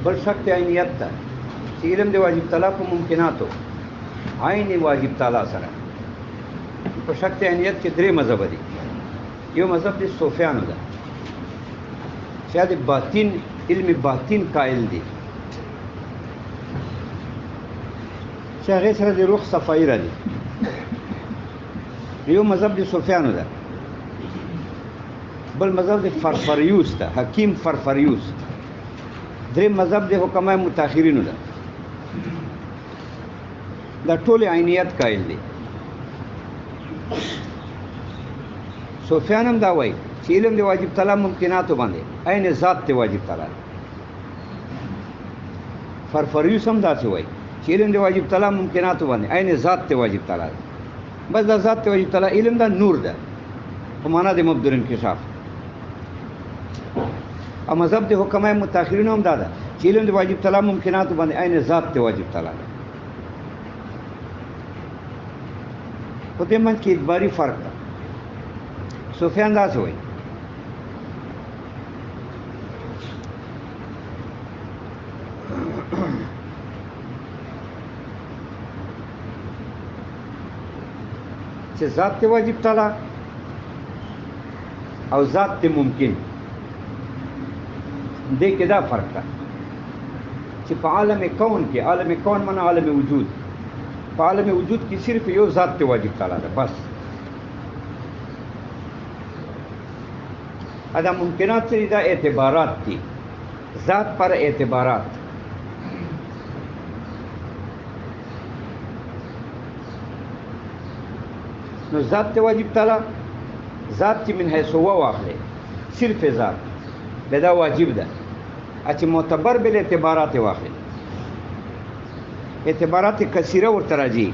बल शक्त عینیت ته چې علم د واجب تعالی په ممکناتو عین واجب تعالی سره په شक्त عینیت کې درې مذهب دي. یو مذهب د صوفیانو ده چې د باطن علم باطن قائل دي چې هغه سره د روح صفایي راځي. یو مذهب د صوفیانو ده. بل مذهب د فرفریوس ده، حکیم فرفریوس. درې مذهب د حکمای متأخرینو ده. دا ټول عینیت قائل دي. صوفیان هم دا وایي چې علم د واجب تعالی ممکناتو باندې عین ذات ته واجب تعالی. فرفریوس هم داسې وایي چې علم د واجب تعالی ممکناتو باندې عین ذات ته واجب تعالی. بس دا ذات ته واجب تعالی علم دا نور ده په معنا د مبدور انکشاف. او مذهب د حکمای متأخرین هم دا ده چې علم د واجب تعالی ممکناتو باندې عین ذات ته واجب تعالی ده. په دې منځ کې اعتباري فرق ده. صوفیان داسې وایي چې ذات ته واجب تعالی او ذات ته ممکن. دې کې دا فرق ده چې په عالم کون کې، عالم کون معنا عالم وجود، په عالم وجود کې صرف یو ذات ته واجب تعالی ده بس. ادا ممکنات سری دا اعتبارات دي، ذات پر اعتبارات. نو ذات ته واجب تعالی ذات چې من حیث هو واخلې صرف ذات دا واجب ده. چې معتبر بل اعتبارات واخلې، اعتبارات کثیره ورته راځي.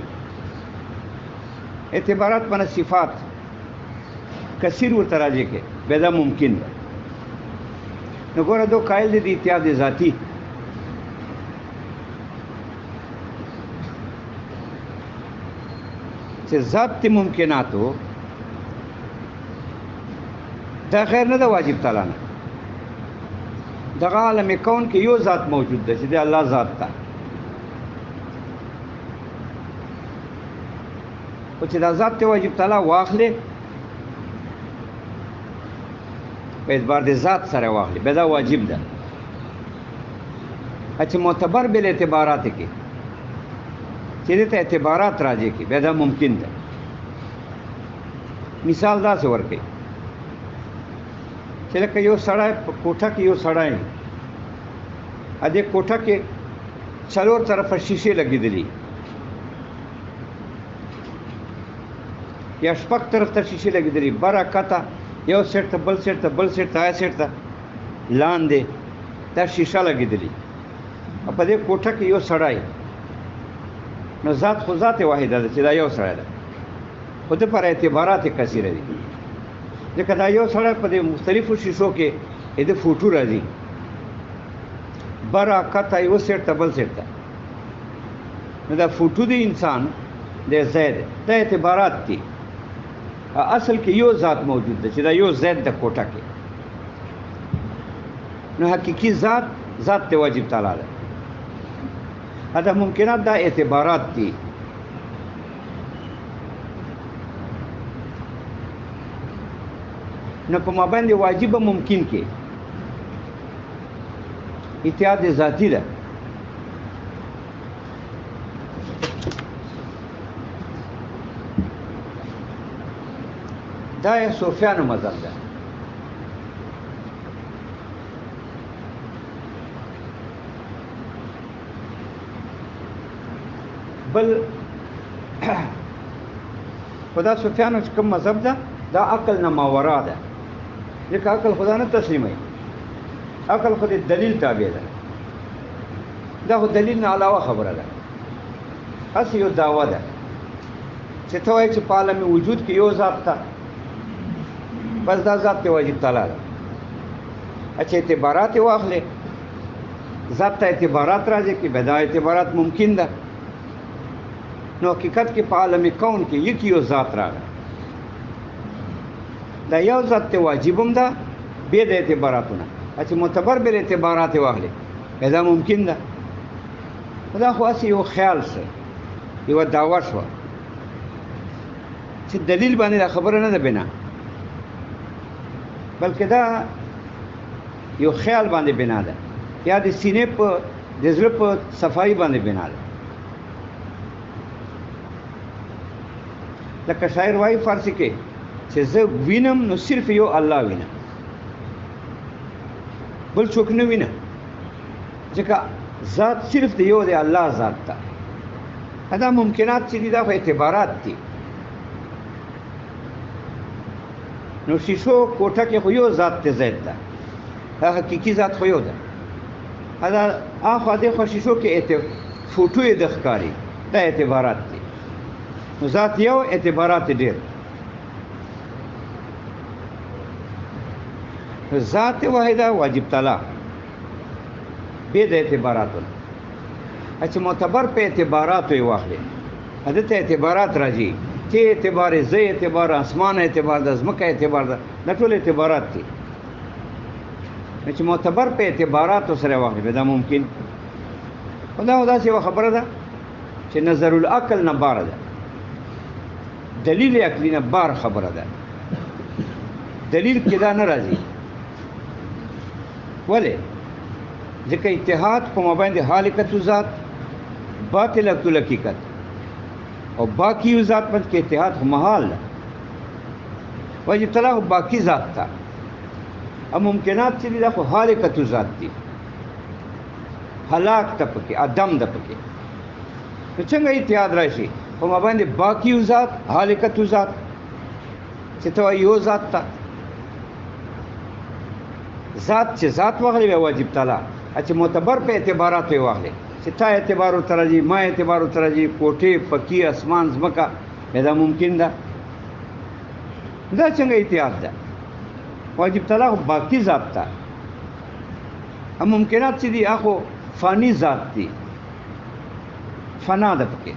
اعتبارات من صفات کثیر ورته راځي کې دا ممکن ده. نو ګوره دو قائل دي د اتحاد ذاتی. چې ذات ته ممکناتو دا خیر نه ده واجب تعالی نه. دغه عالم کون کې یو ذات موجود ده چې د الله ذات ده. او چې دا ذات ته واجب تعالی واخلې په اعتبار د ذات سره واخلې به دا واجب ده. چې معتبر بل اعتبارات کې چې دې ته اعتبارات راځي کې به دا ممکن ده. مثال داسې ورکړي چې لکه یو سړی په کوټه کې یو سړی ا دې کوټه کې څلور طرفه شیشې لګېدلې یا شپږ طرف ته شیشې لګېدلې، بره کته یو سیټ ته بل سیټ ته بل سیټ ته آیا سیټ ته لاندې دا شیشه لګېدلې. او په دې کوټه کې یو سړی، نو ذات خو ذات واحده ده چې دا یو سړی ده، خو د پر اعتبارات کثیره دي. ځکه دا یو سړی په دې مختلفو شیشو کې د فوټو راځي، بره کته یو سیټ ته بل سیټ ته. نو دا فوټو د انسان د زید دا اعتبارات دي. اصل کې یو ذات موجود ده چې دا یو زید د کوټه کې. نو حقیقي ذات ذات ته واجب تعالی ده. دا ممکنات دا اعتبارات دي. نو په مابین د واجب ممکن کې اتحاد ذاتی ده. دا یې صوفیانو مذهب ده. بل خدا صوفیانو چې کوم مذهب ده دا عقل نه ماورا ده. ځکه عقل خدا نه تسلیموي، عقل خو د دلیل تابع ده. دا خو دلیل نه علاوه خبره ده. هسې یو دعوه ده چې ته وایې چې په عالم وجود کې یو ذات ته، بس دا ذات ته واجب تعالی ده. چې اعتبارات یې واخلې، ذات ته اعتبارات راځي کې به دا اعتبارات ممکن ده. نو حقیقت کې په عالم کون کې یک یو ذات راغی. دا یو ذات ته واجب هم ده بې د اعتباراتونه. چې معتبر بل اعتبارات واخلې دا ممکن ده. دا خو هسې یو خیال سه، یوه دعوه شوه چې دلیل باندې دا خبره نه ده بنا، بلکې دا یو خیال باندې بنا ده، یا د سینې په د زړه په صفایي باندې بنا ده. لکه شاعر وایي فارسي کې چې زه وینم نو صرف یو الله وینم، بل څوک نه وینم، ځکه ذات صرف د یو د الله ذات ته. دا ممکنات چې دي دا خو اعتبارات دي. نو شیشو کوټه کې خو یو ذات ته زید ده، حقیقي ذات خو یو ده. دا اخو د خو شیشو کې فوټو یې د ښکاري، دا اعتبارات دي. نو ذات یو، اعتبارات ډېر. ذات واحده واجب تعالی بے د اعتباراتو نه، چې معتبر په اعتباراتو یې واخلې. دته اعتبارات راځي چې اعتبار زه اعتبار، اسمان اعتبار ده، ځمکه اعتبار ده، دا ټول اعتبارات دي. چې معتبر په اعتباراتو سره واخلې دا ممکن. دا داسې یوه خبره ده چې نظر العقل نه باره ده، دلیل عقلي نه بار خبره ده. دلیل کې دا نه راځي. ولې؟ ځکه اتحاد په مابین د حالقة ذات، باطلة الحقیقت او باقی ذات منځ کې اتحاد خو محال ده. واجب تعالی خو باقی ذات ته، او ممکنات چې دي دا خو حالقة ذات دي، هلاک ته پکې، عدم ده پکې. نو څنګه اتحاد راشي په مابین د باقی ذات، حالقة ذات چې ته وایي یو ذات ته. ذات چې ذات واخلې بیا واجب تعالی چې معتبر په اعتباراتو یې واخلې، چې تا اعتبار ورته راځي، ما اعتبار ورته راځي، کوټې پکې، اسمان ځمکه، بیا دا ممکن ده. دا څنګه اتحاد ده؟ واجب تعالی خو باقي ذات ته، ممکنات چې دي هغه فانی ذات دي، فنا ده پکې.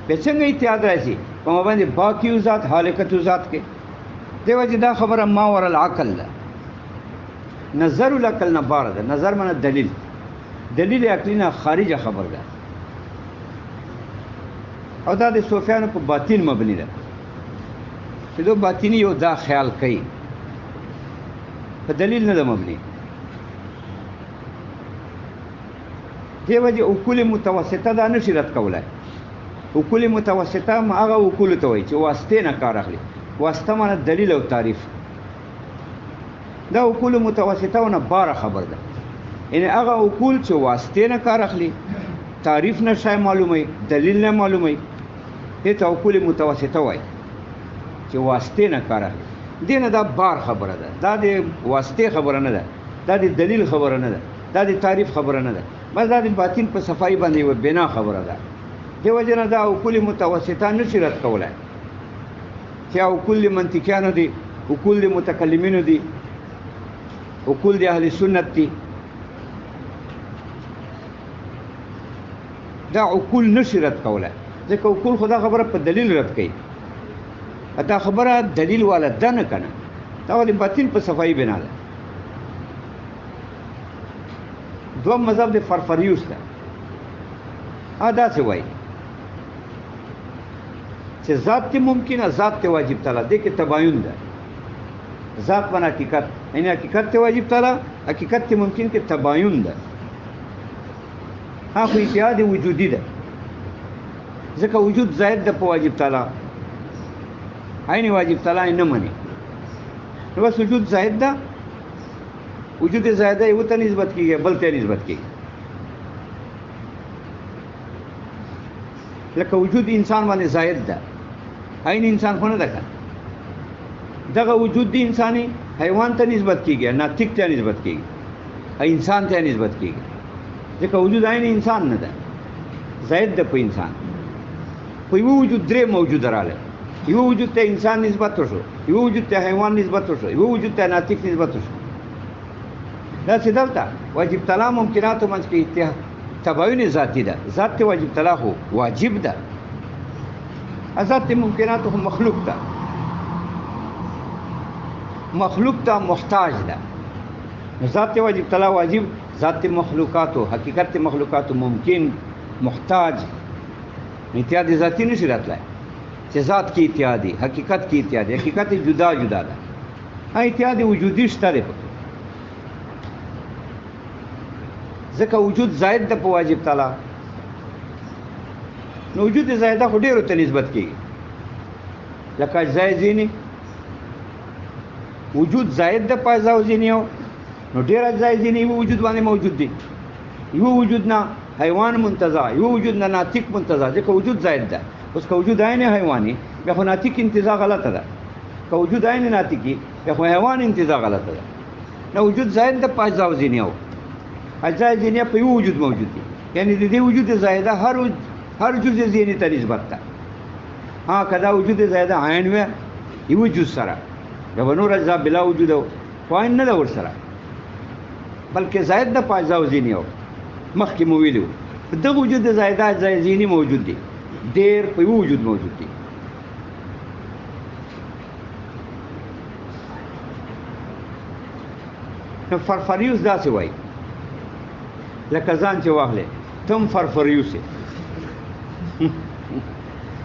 بیا څنګه اتحاد راځي په مابین د باقي ذات، حالقة ذات کې؟ دی وجه دا خبره ما ور العقل ده، نظر العقل نه بار ده. نظر معنی دلیل، دلیل عقلی نه خارجه خبر ده. او دا د صوفیانو په باطن مبني ده، چې دو باطنی یو دا خیال کوي، په دلیل نه ده مبني. دی وجه عقول متوسطه دا نشي رد کولای. عقول متوسطه ما هغه عقول ته وایي چې واسطې نه کار اخلي. واسطه معنی دلیل او تعریف. دا عقول متوسطه نه بار خبر ده، یعنی هغه عقول چې واسطې نه کار اخلي، تعریف نه شای معلوموي، دلیل نه معلوموي، دې ته عقول متوسطه وایي چې واسطې نه کار اخلي. دې نه دا بار خبره ده، دا د واسطې خبره نه ده، دا د دلیل خبره نه ده، دا د تعریف خبره نه ده، بس دا د باطن په صفایي باندې یوه بنا خبره ده. دې وجه نه دا عقول متوسطه نشي رد کولی. چې عقول د منطقیانو دي، عقول د متکلمینو دي، عقول د اهل سنت دي، دا عقول نشي رد کولی. ځکه عقول خو دا خبره په دلیل رد کوي. دا خبره دلیل والا ده نه که نه، دا ولې باطن په صفایي بنا ده. دوم مذهب د فرفریوس ده. داسې وایي چې ذات ته ممکنه، ذات ته واجب تعالی، دې کې تباین ده. ذات من حقیقت، یعنی حقیقت ته واجب تعالی، حقیقت ته ممکن کې تباین ده. خو اتحاد وجودي ده، ځکه وجود زائد ده په واجب تعالی، عین واجب تعالی نه مني. نو بس وجود زائد ده، وجود زائده یو ته نسبت کیږي، بل ته نسبت کیږي. لکه وجود انسان باندې زائد ده، عین انسان خو نه ده کنه. دغه وجود دی انساني حیوان ته نسبت کیږي، ناطق ته نسبت کیږي، انسان ته نسبت کیږي، ځکه وجود عین انسان نه ده، زائد ده په انسان. په یو وجود درې موجود رااله، یو وجود ته انسان نسبت وشو، یو وجود ته حیوان نسبت وشو، یو وجود ته ناطق نسبت وشو. دا څه دلته واجب تعالی ممکناتو منځ کې اتحاد تباین ذاتی ده. ذات ته واجب تعالی خو واجب ده، ذات ته ممکناتو خو مخلوق ده، مخلوق ته محتاج ده. ذات واجب تعالی واجب ذات مخلوقات او حقیقت مخلوقات ممکن محتاج اتحاد ذاتی نشي راتلای چې ذات کې اتحادی حقیقت کې اتحادی حقیقت جدا جدا ده اتحاد وجودي شته ده ځکه وجود زائد ده په واجب تعالی نو وجود زائده خو ډیرو ته نسبت کیږي لکه اجزای ځینې وجود زائد ده په اجزاو ځینې نو ډیر اجزای ځینې یو وجود باندې موجود دي یو وجود نه حیوان منتزع یو وجود نه ناطق منتزع ځکه وجود زائد ده اوس که وجود عین حیواني بیا خو ناطق انتزاع غلطه ده که وجود عین ناطقي بیا خو حیوان انتزاع غلطه ده نو وجود زائد ده په اجزاو ځینې اجزای ځینې په یو وجود موجود دي یعنی د دې وجود زائده هر جزء ځینې ته نسبت ده ها کدا وجود زائده عین و یو وجود سره د نور اجزا بلا وجود او عین نه ده ورسره بلکې زائد د پاجزاو ځینې مخکې مو ویلو دغه وجود زائده اجزای ځینې موجود دي ډېر په یو وجود موجود دي نو فرفریوس داسې وایي لکه ځان چې واخلې تم فرفریوس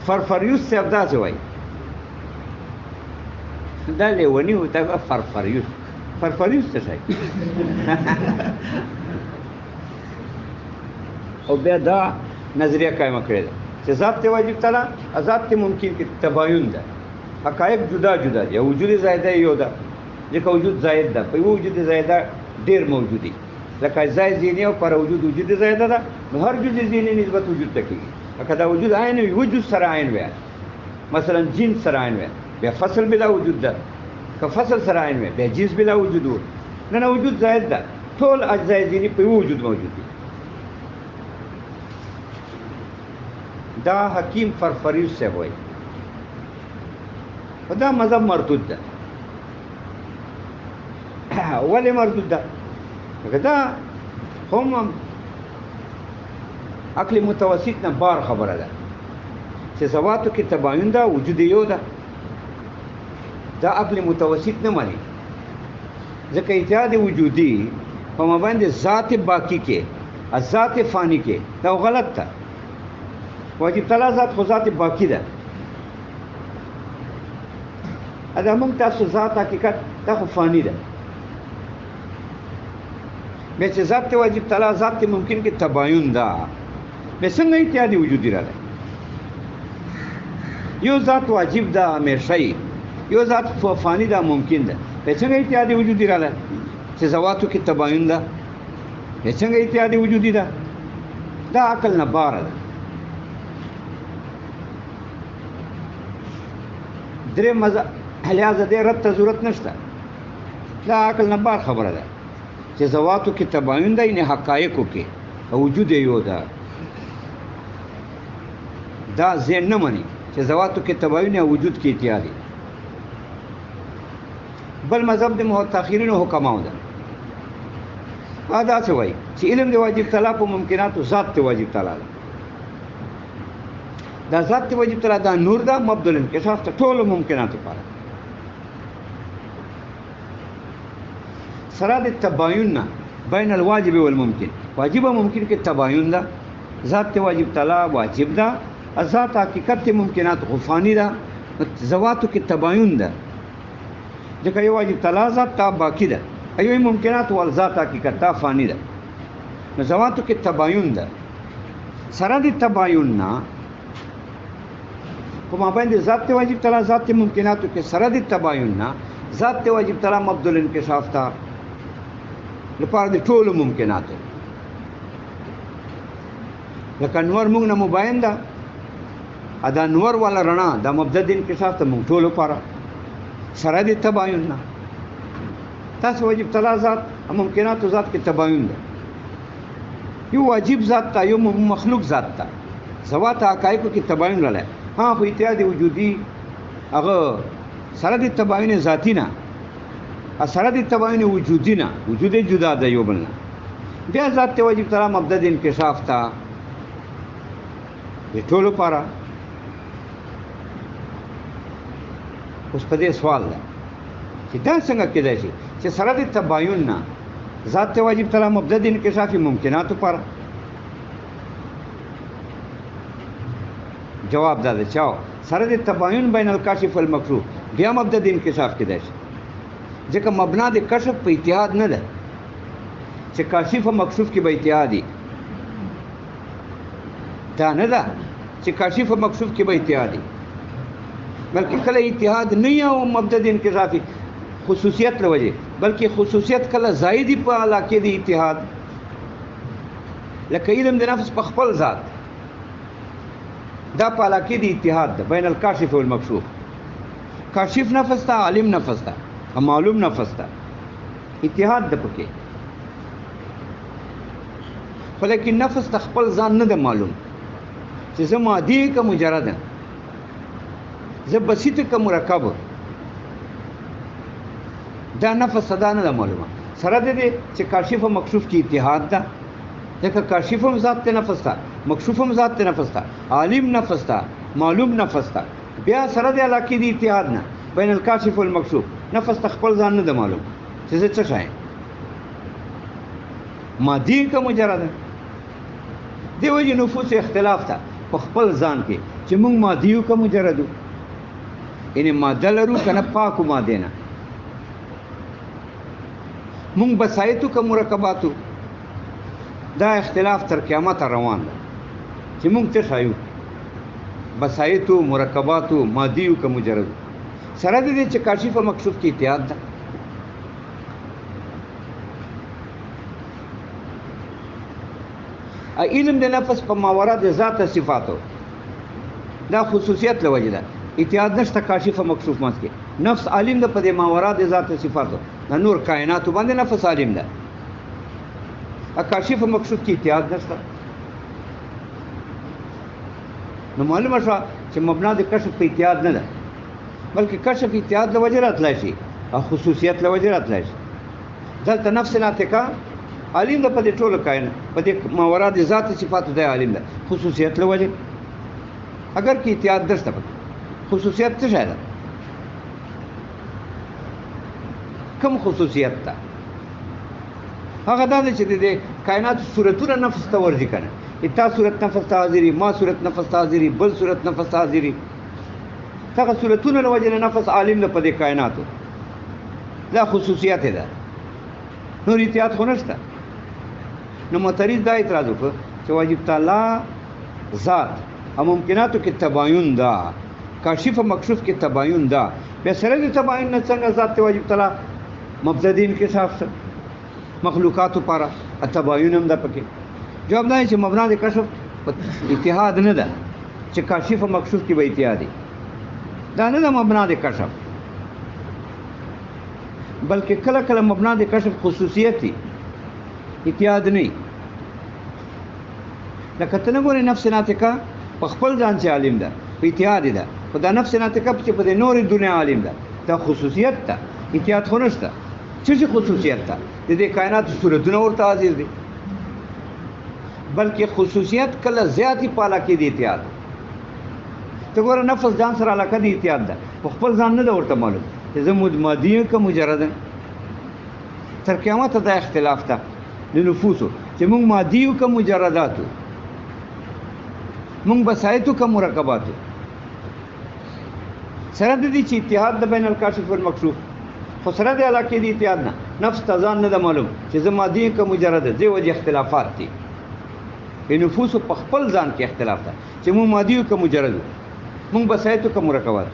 فرفریوس صاحب داسې وایي دا لیونی و ته فرفریوس فرفریوس څه شی او بیا دا نظریه قایمه کړې ده چې ذات واجب تعالی ذات ممکن کې تباین ده حقایق جدا جدا دي وجود زائده یو ده ځکه وجود زائد ده په وجود زائده ډیر موجودي لکه اجزای ځینې او پر وجود زائده ده نو هر جزء ځینې نسبت وجود ته کېږي لکه دا وجود عین وي وجود سره عین وي مثلا جنس سره عین وي بیا فصل بلا وجود ده که فصل سره عین وي بیا جنس بلا وجود و نه وجود زائد ده ټول اجزای ځینې په وجود موجود دي دا حکیم فرفریوس صاحب وایي دا مذهب مردود ده ولې مردود ده دا هم عقل متوسط نه بار خبره ده چې ذواتو کې تباین ده وجود یو ده دا عقل متوسط نه مانی ځکه اتحاد وجودي په مابین ذات باقی کې ذات فانی کې دا غلط ده واجب تعالی ذات خو ذات باقی ده ادا موږ تاسو ذات حقیقت دا خو فانی ده مې چې ذات واجب تعالی ذات ممکن کې تباین ده مې څنګه اتحاد وجودي راځي یو ذات واجب ده همیشه یو ذات فانی ده ممکن ده مې څنګه اتحاد وجودي راځي چې ذواتو کې تباین ده مې څنګه اتحاد وجودي ده دا عقل نه بار ده درې مزه لہذا دې رد ته ضرورت نشته دا عقل نه بار خبره ده چې ذواتو کې تباین ده یعنی حقایقو کې وجود یو ده دا ذهن نه مني چې ذواتو کې تباین او وجود کې اتحاد دي بل مذهب د متأخرینو حکماو ده دا څه وایي چې علم د واجب تعالی په ممکناتو ذات ته واجب تعالی ده دا ذات ته واجب تعالی دا نور ده مبدل انکشاف ته ټول ممکناتو لپاره سره د تباین بین الواجب والممکن واجب او ممکن کې تباین ده ذات ته واجب تعالی واجب ده ذات حقیقت ممکنات غفانی ده ذواتو کې تباین ده ځکه یو واجب تعالی ذات تا باقی ده ایو ممکنات ول ذات حقیقت تا فانی ده نو ذواتو کې تباین ده سره د تباین نه کوم باندې ذات ته واجب تعالی ذات ممکناتو کې سره د تباین نه ذات ته واجب تعالی مبدل انکشاف تا لپاره د ټولو ممکناتو لکه نور موږ نه مباین ده ادا نور ولا رڼا د مبدل انکشاف ته موږ ټولو لپاره سره د تباین نه تاسو واجب تعالی ذات ممکناتو ذات کې تباین ده یو واجب ذات تا یو مخلوق ذات تا ذوات حقایقو کې تباین لري ها په اتحاد وجودي هغه سره د تباین ذاتی نه سره د تباین وجودي نه وجود جدا ده یو بل نه بیا ذات ته واجب تعالی مبدل انکشاف تا د ټولو لپاره اوس په دې سوال ده چې دا څنګه کېدای شي چې سره د تباین نه ذات ته واجب تعالی مبدا د انکشافي ممکناتو پر جواب دا چاو سره د تباین بین الکاشف والمکشوف بیا مبدا د انکشاف کېدای شي ځکه مبنا د کشف په اتحاد نه ده چې کاشف او مکشوف کې به اتحادي دا نه ده چې کاشف او مکشوف کې به اتحادي بلکې کله اتحاد نه یو مبدا د انکشافي خصوصیت لوجه بلکې خصوصیت کله زائدی په علاقه د اتحاد لکه علم د نفس په خپل ذات دا په علاقه د اتحاد ده بین الکاشف والمکشوف کاشف نفس ته عالم نفس ته او معلوم نفس ته اتحاد ده پکې خو لیکن نفس ته خپل ځان نه ده معلوم چې زه مادي که مجرد زه بسیط که مرکب دا نفس صدا نه ده معلومه سره د دې چې کاشف او مکشوف کې اتحاد ده ځکه کاشف هم ذات ته نفس ته مکشوف هم ذات ته نفس ته عالم نفس ته معلوم نفس ته بیا سره د علاقې د اتحاد نه بین الکاشف والمکشوف نفس ته خپل ځان نه ده معلوم چې زه څه شی مادي که مجرد دی وجه نفوس اختلاف ته په خپل ځان کې چې موږ مادي یو که مجرد یعنې ماده لرو که نه پاکو مادې نه مونږ بسایتو که مرکباتو دا اختلاف تر قیامت روان ده چې مونږ څه شایو بسایتو مرکباتو مادیو که مجرد سره د دې چې کاشف او مکشوف کې اتحاد ده علم د نفس په ماورا د ذات صفاتو دا خصوصیت له وجې ده اتحاد نشته کاشف او مکشوف منځ کې نفس عالم ده په دې ماورا د ذات صفاتو د نور کائناتو باندې نفس عالم ده کاشف او مکشوف کې اتحاد نشته نو معلومه شوه چې مبنا د کشف په اتحاد نه ده بلکې کشف اتحاد له وجې راتلی شي او خصوصیت له وجې راتلی شي دلته نفس ناطقه عالم ده په دې ټولو کائنات په دې ماورا د ذات صفاتو دی عالم ده خصوصیت له وجې اگر کې اتحاد نشته خصوصیت څه شی ده کوم خصوصیت ده هغه دا ده چې د کائنات صورتونه نفس ته ورځي که نه تا صورت نفس ته حاضري ما صورت نفس ته حاضري بل صورت نفس ته حاضري دغه صورتونه له وجې نه نفس عالم ده په دې کائناتو دا خصوصیت ده نور اتحاد خو نشته نو معترض دا اعتراض وکړه چې واجب تعالی ذات او ممکناتو کې تباین ده کاشف او مکشوف کې تباین ده بیا سره د تباین نه څنګه ذات ته واجب تعالی مبدا د انکشاف سره مخلوقاتو پاره تباین هم ده پکې جواب دا چې مبنا د کشف اتحاد نه ده چې کاشف او مکشوف کې به اتحادي دا نه ده مبنا د کشف بلکې کله کله مبنا د کشف خصوصیت دي اتحاد نه لکه ته نه ګورې نفس ناطقه په خپل ځان چې عالم ده په اتحاد ده خو دا نفس ناطقه چې په دې نورې دنیا عالم ده دا خصوصیت ده اتحاد خو نشته څه خصوصیت ده د دې کائنات صورتونه ورته حاضر دي بلکې خصوصیت کله زیاتی په علاقه د اتحاد ته ګوره نفس ځان سره علاقه د اتحاد ده په خپل ځان نه ده ورته معلوم چې زه مادي یم که مجرد تر قیامته دا اختلاف ده د نفوسو چې موږ مادي یو که مجرداتو موږ بسایتو که مرکباتو سره د دې چې اتحاد د بین الکاشف والمکشوف خو سره د علاقې د اتحاد نه نفس ته ځان نه ده معلوم چې زه مادي یم که مجرد دې وجې اختلافات دي د نفوسو په خپل ځان کې اختلاف ده چې موږ مادي یو که مجرد موږ بسایتو که مرکبات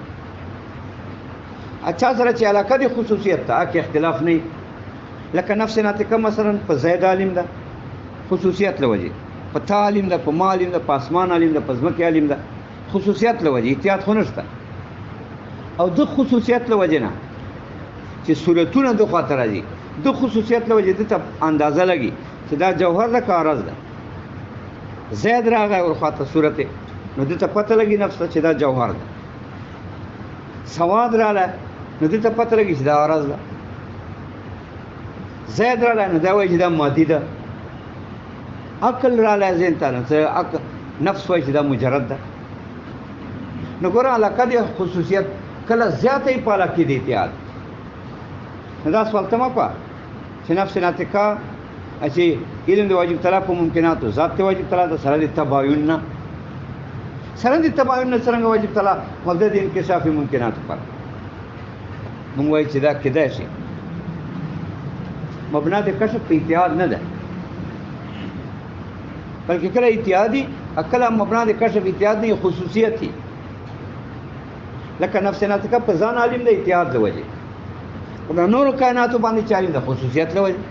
اچھا سره چې علاقه د خصوصیت ته کې اختلاف نه لکه نفس ناطقه مثلا په زید عالم ده خصوصیت له وجې په تا عالم ده په ما عالم ده په اسمان عالم ده په ځمکې عالم ده خصوصیت له وجې اتحاد خو نشته او د خصوصیت له وجې نه چې صورتونه د خواته راځي د خصوصیت له وجې دته اندازه لګي چې دا جوهر ده که عرض ده زید راغی ورخواته صورت نو دته پته لګي نفس ته چې دا جوهر ده سواد راغلی نو دته پته لګي چې دا عرض ده زید راغلی نو دا وایي چې دا مادي ده عقل راغلی ذهن ته نو نفس وایي چې دا مجرد ده نو ګوره علاقه د خصوصیت کله زیاته یې په علاقې د اتحاد نو دا سوال ته مه کوه چې نفس ناطقه چې علم د واجب تعالی په ممکناتو ذات ته واجب تعالی د سره د تباین نه سره د تباین نه څنګه واجب تعالی مبدا د انکشاف ممکنات پر موږ وایي چې دا کېدای شي مبنا د کشف په اتحاد نه ده بلکې کله اتحادي کله مبنا د کشف اتحاد نه خصوصیت دي لکه نفس ناطقه په ځان عالم د اتحاد د وجه او د نور کائناتو باندې چالي د خصوصیت له وجه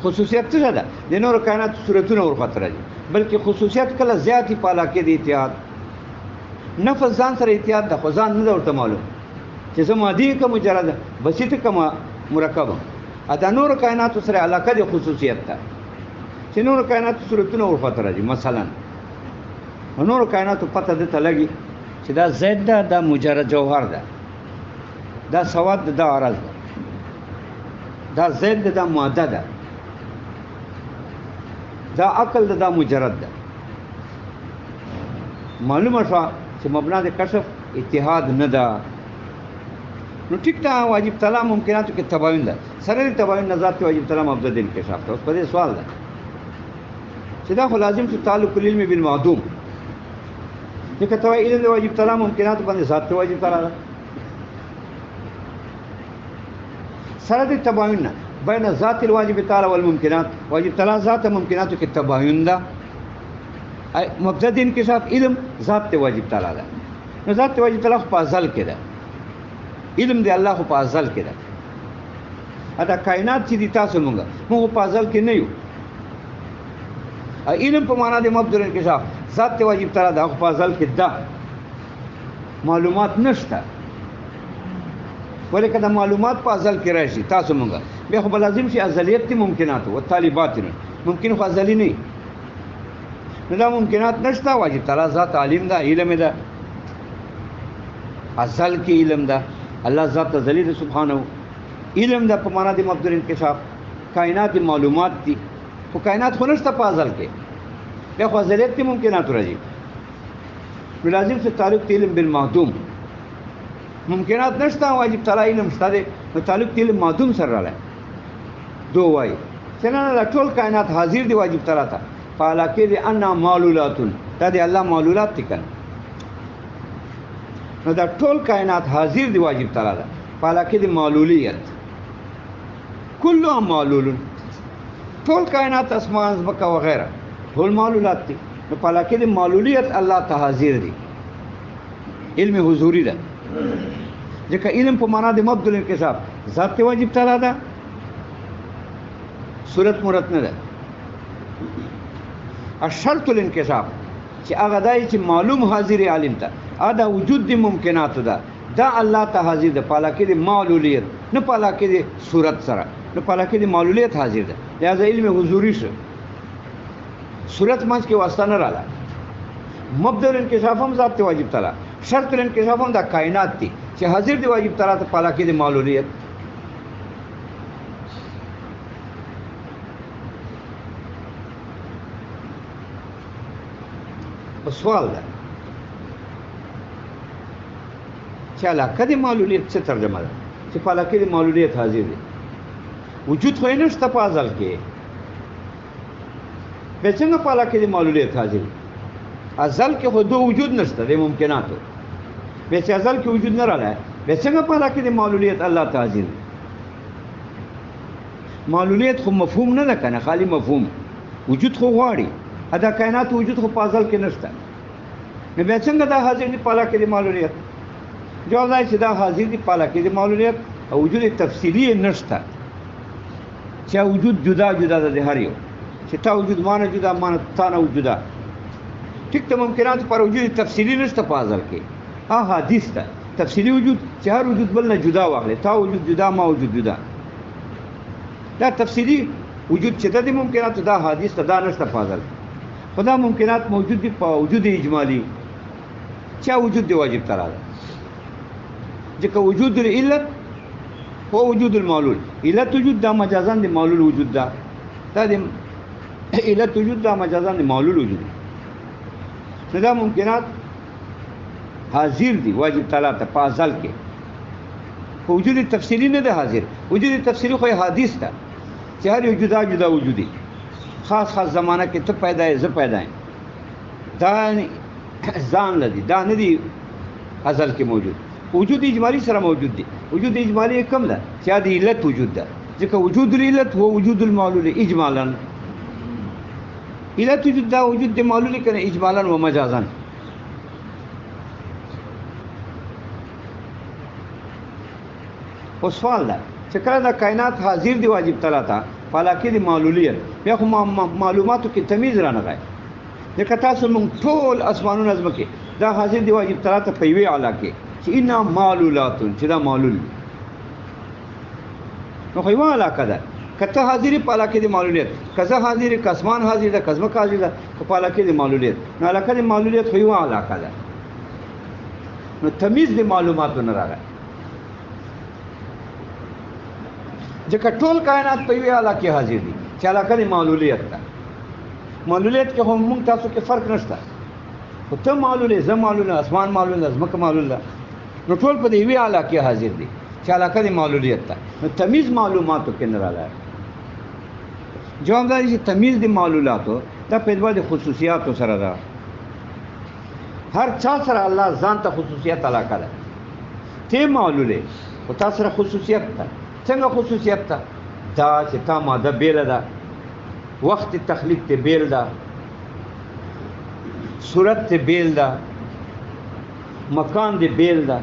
خصوصیت څه ده د نور کائنات صورتونه ورخت راځي بلکې خصوصیت کله زیاتی په علاقه د اتحاد نفس ځان سره اتحاد د خدان نه ورته معلوم چې زمادي کوم مجرد بسيط کوم مرکب اته نور کائنات سره علاقه د خصوصیت ده چې نور کائنات صورتونه ورخت راځي مثلا نور کائنات پته ده لګي چې دا زید ده دا مجرد جوهر ده دا سواد ده دا عرض ده دا زید ده دا ماده ده دا عقل ده دا مجرد ده معلومه شو چې مبنا د کشف اتحاد نه ده نو ټیک ده واجب تعالی ممکناتو کې تباین ده سره د تباین نه ذات واجب تعالی مبدا د انکشاف ته اوس په دې سوال ده چې دا خو لازم چې تعلق العلم بالمعدوم ځکه ته علم د واجب تعالی ممکنات باندې ذات واجب تعالی سره د تباین نه بین ذات الواجب تعالی والممکنات واجب تعالی ذات ممکناتو کې تباین ده مبدا د انکشاف علم ذات واجب تعالی ده نو ذات واجب تعالی په ازل کې ده علم دی الله په ازل کې ده اته کائنات چې دي تاسو موږ په ازل کې نه یو علم په معنا د مبدا د انکشاف ذات واجب تعالی ده په ازل کې ده معلومات نشته ولکه د معلومات په ازل کې راشي تاسو موږ به خو لازم شي ازلیت ممکنات او طالبات ممکن خو ازلی نه نو دا ممکنات نشته واجب تعالی ذات عالم ده علم ده ازل کې علم ده الله ذات ذلیل سبحانه علم ده په معنا د مبدا انکشاف کائنات معلومات دي خو کائنات خو نشته په ازل کې به خو ازلیت ممکنات راځي نو لازم چې تعلق علم بالمعدوم ممکنات نشته واجب تعالی علم شته نو تعلق علم معدوم سره راځي دوه وای څنګه ټول کائنات حاضر دي واجب تعالی ته فعلاکه دي ان معلولات دا دي الله معلولات تکن نو دا ټول کائنات حاضر دي واجب تعالی ته فعلاکه دي معلولیت کله معلول ټول کائنات اسمان زمکه وغیرہ ټول معلولات دي نو فعلاکه دي معلولیت الله ته حاضر دي علم حضوری ده ځکه علم په معنا د مبدا الانکشاف ذات واجب تعالی ده صورت مراد نه ده الشرط الانکشاف چې هغه دای چې معلوم حاضر عالم ته ادا وجود د ممکنات ده دا الله ته حاضر ده پالاکه د معلولیت نه پالاکه د صورت سره نه پالاکه د معلولیت حاضر ده لہذا علم حضوری شو صورت منځ کې واسطه نه رااله مبدا الانکشاف هم ذات واجب تعالی شرط الانکشاف هم دا کائنات دي چې حاضر دی واجب تعالی ته پالاکه د معلولیت سوال ده چې علاقه د معلولیت څه ترجمه ده چې په علاقه د معلولیت حاضر دی وجود خو نه شته په ازل کې به څنګه په علاقه د معلولیت حاضر دی ازل کې خو دو وجود نشته د ممکناتو به چې ازل کې وجود نه راغلی به څنګه په علاقه د معلولیت الله ته حاضر دی معلولیت خو مفهوم نه ده کنه خالی مفهوم وجود خو غواړي ادا کائنات وجود خو په ازل کې نشته نو به څنګه دا حاضر دی په علاقه د معلولیت جواب دی چې دا حاضر دی په علاقه د معلولیت او وجود تفصیلی نشته چې وجود جدا جدا ده د هر یو چې تا وجود مانه جدا مانه تا نه وجودا ټیک ته ممکنات پر وجود تفصیلی نشته په ازل کې حدیث ده تفصیلی وجود چې هر وجود بل نه جدا واغله تا وجود جدا ما وجود جدا دا تفصیلی وجود چې د ممکنات دا حدیث دا نشته په ازل خدا ممکنات موجود دي په وجود اجمالی چې وجود دی واجب تعالی ځکه وجود العلت هو وجود المعلول علت وجود دا مجازان دی معلول وجود دا دی علت وجود دا مجازان دی معلول وجود نو دا ممکنات حاضر دی واجب تعالی ته په ازل کې وجود تفصیلی نه ده حاضر وجود تفصیلی خو حدیث ده چې هر یو جدا جدا وجودي خاص خاص زمانہ کې ته پیدا یې زه پیدا یم دا ځان لدی دا نه دی ازل کې موجود وجود اجمالی سره موجود دی وجود اجمالی کم ده چې دا علت وجود ده ځکه وجود العلت هو وجود المعلول اجمالا علت وجود دا وجود د معلول کنه اجمالا و مجازا او سوال ده چې کله دا کائنات حاضر دی واجب تعالی ته فلاکی دی معلولیت بیا خو معلوماتو کې تمیز را نغای ځکه تاسو مونږ ټول اسمانونو ازمکه دا حاضر دی واجب تعالی ته په یوه اعلی کې چې ان معلولات چې دا معلول نو خو یوه علاقه ده کته حاضر په علاقه دی معلولیت کزه حاضر کاسمان حاضر ده کزمه حاضر ده په علاقه دی معلولیت نو علاقه دی معلولیت خو یوه علاقه ده نو تمیز دی معلوماتو نه راغی ځکه ټول کائنات په یوه علاقه حاضر دي چې علاقه دی معلولیت ده معلولیت کې هم موږ تاسو کې فرق نشته خو ته معلول زه معلول اسمان معلول ځمکه معلول ده نو ټول په دې یوه علاقه حاضر دي چې علاقه دی معلولیت ده نو تمیز معلوماتو کې نه راغلی جواب دا چې تمیز دی معلولاتو دا په اعتبار د خصوصیاتو سره ده هر چا سره الله ځان ته خصوصیت علاقه ده ته معلوله او تاسو سره خصوصیت ده څنګه خصوصیت ده دا چې تا ماده بیل ده وخت تخلیق ته بیل ده صورت ته بیل ده مکان دی بیل ده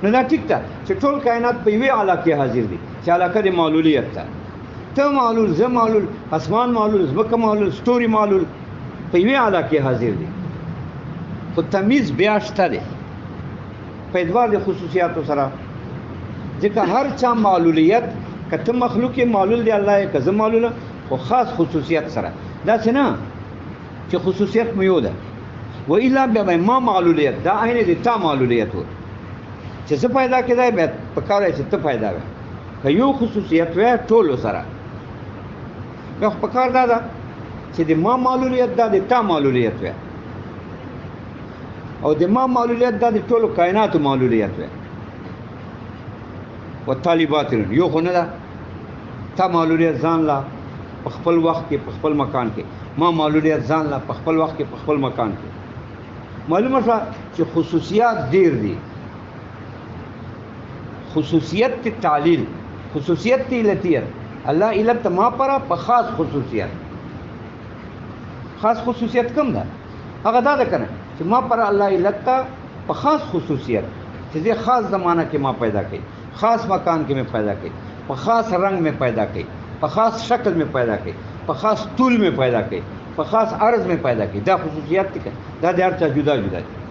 نو دا ټیک ده چې ټول کائنات په یوه علاقه حاضر دي چې علاقه د معلولیت ده ته معلول زه معلول اسمان معلول ځمکه معلول ستوري معلول په یوه علاقه حاضر دي خو تمیز بیا شته دی په اعتبار د خصوصیاتو سره ځکه هر چا معلولیت کته مخلوق معلول دی الله یې کزه معلوله خو خاص خصوصیت سره دا څه نه چې خصوصیت مې یو ده و الا بیا ما معلولیت دا عین دي تا معلولیت و چې څه پیدا کېدای به په کار چې ته پیدا وې که یو خصوصیت وې ټول سره نو په کار دا ده چې د ما معلولیت دا د تا معلولیت وې او د ما معلولیت دا د ټولو کائناتو معلولیت وې و طالبات یو خو نه ده تا معلولیت ځان لا په خپل وخت کې په خپل مکان کې ما معلولیت ځان لا په خپل وخت کې په خپل مکان کې معلومه شوه چې خصوصیات ډیر دي خصوصیت تی تعلیل خصوصیت تی علتیت الله علت ما پرا په خاص خصوصیت خاص خصوصیت کم ده هغه دا ده کنه چې ما پر الله علت په خاص خصوصیت چې خاص زمانہ کې ما پیدا کړي خاص مکان کې میں پیدا کړي په خاص رنگ میں پیدا کړي په خاص شکل میں پیدا کړي په خاص طول میں پیدا کړي په خاص عرض میں پیدا کړي دا خصوصیات دي دا د هر چا جدا جدا دي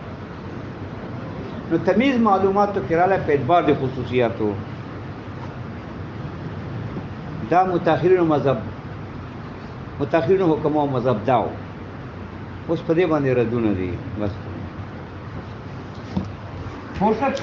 نو تمیز معلوماتو کراله په اعتبار د خصوصیاتو دا متأخرینو مذهب متأخرینو حکم او مذهب داو اوس په دې باندې ردونه دي بس فرصت